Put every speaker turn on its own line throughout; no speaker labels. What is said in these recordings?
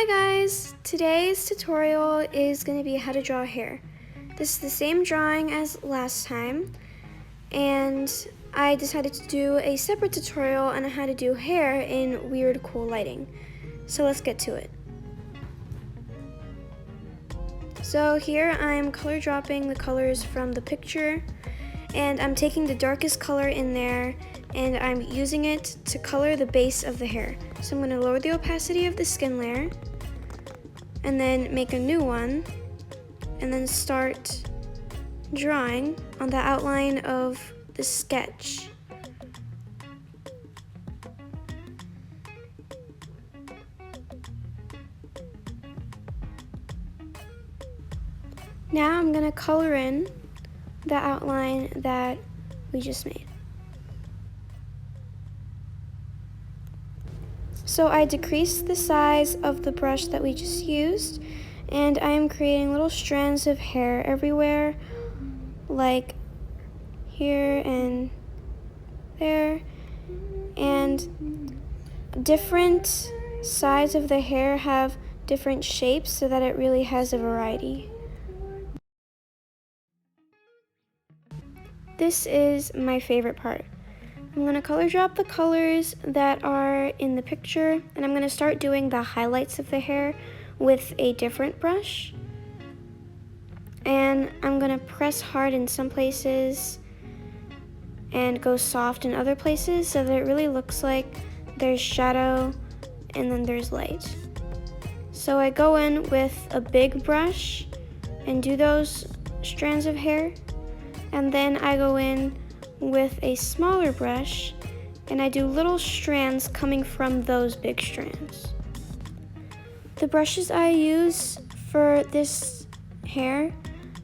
Hi guys! Today's tutorial is going to be how to draw hair. This is the same drawing as last time, and I decided to do a separate tutorial on how to do hair in weird, cool lighting. So let's get to it. So here I'm color dropping the colors from the picture, and I'm taking the darkest color in there and I'm using it to color the base of the hair. So I'm going to lower the opacity of the skin layer and then make a new one and then start drawing on the outline of the sketch. Now I'm going to color in the outline that we just made. So I decreased the size of the brush that we just used, and I am creating little strands of hair everywhere, like here and there, and different sides of the hair have different shapes so that it really has a variety. This is my favorite part. I'm going to color drop the colors that are in the picture, and I'm going to start doing the highlights of the hair with a different brush. And I'm going to press hard in some places and go soft in other places so that it really looks like there's shadow and then there's light. So I go in with a big brush and do those strands of hair, and then I go in with a smaller brush and I do little strands coming from those big strands. The brushes I use for this hair,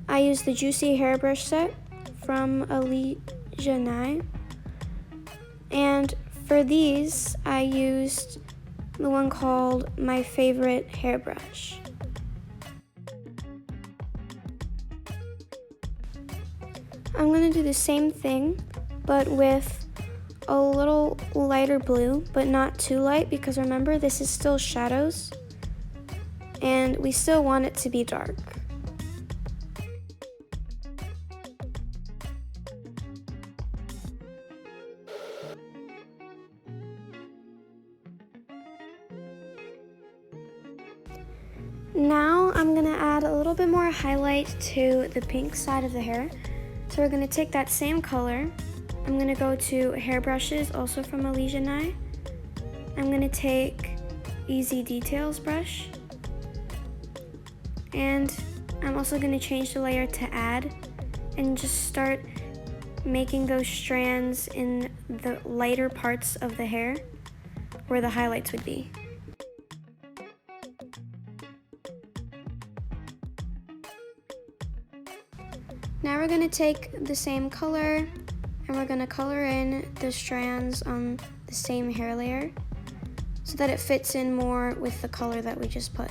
I use the Juicy Hairbrush set from Alicia, and for these I used the one called My Favorite Hairbrush. I'm going to do the same thing, but with a little lighter blue, but not too light, because remember, this is still shadows, and we still want it to be dark. Now I'm going to add a little bit more highlight to the pink side of the hair. So we're going to take that same color. I'm going to go to hairbrushes, also from Alicia. I'm going to take Easy Details brush. And I'm also going to change the layer to Add and just start making those strands in the lighter parts of the hair where the highlights would be. Now we're going to take the same color and we're going to color in the strands on the same hair layer so that it fits in more with the color that we just put.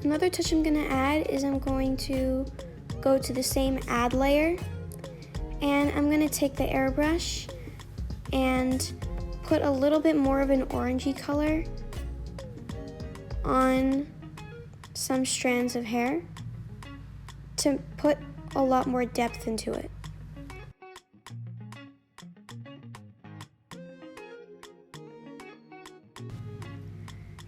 Another touch I'm going to add is I'm going to go to the same Add layer, and I'm going to take the airbrush and put a little bit more of an orangey color on some strands of hair to put a lot more depth into it.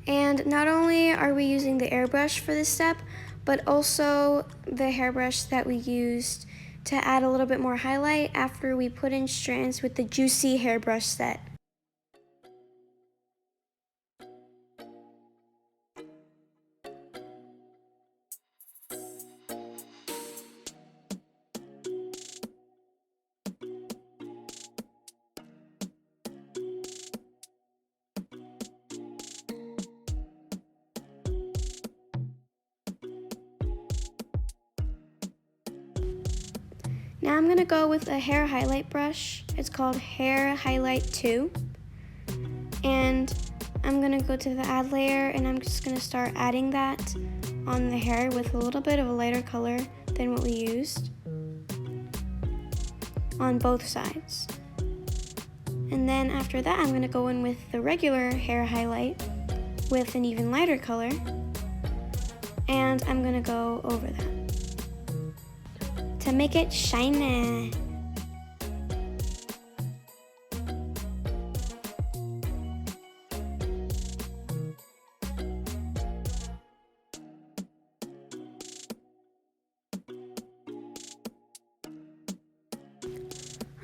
And not only are we using the airbrush for this step, but also the hairbrush that we used to add a little bit more highlight after we put in strands with the Juicy Hairbrush set. Now I'm gonna go with a hair highlight brush. It's called Hair Highlight 2. And I'm gonna go to the add layer and I'm just gonna start adding that on the hair with a little bit of a lighter color than what we used on both sides. And then after that, I'm gonna go in with the regular hair highlight with an even lighter color, and I'm gonna go over that to make it shiny.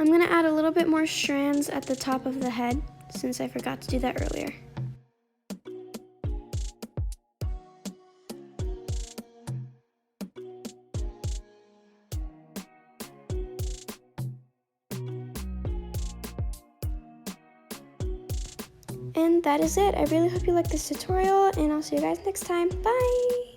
I'm gonna add a little bit more strands at the top of the head since I forgot to do that earlier. And that is it. I really hope you liked this tutorial, and I'll see you guys next time. Bye!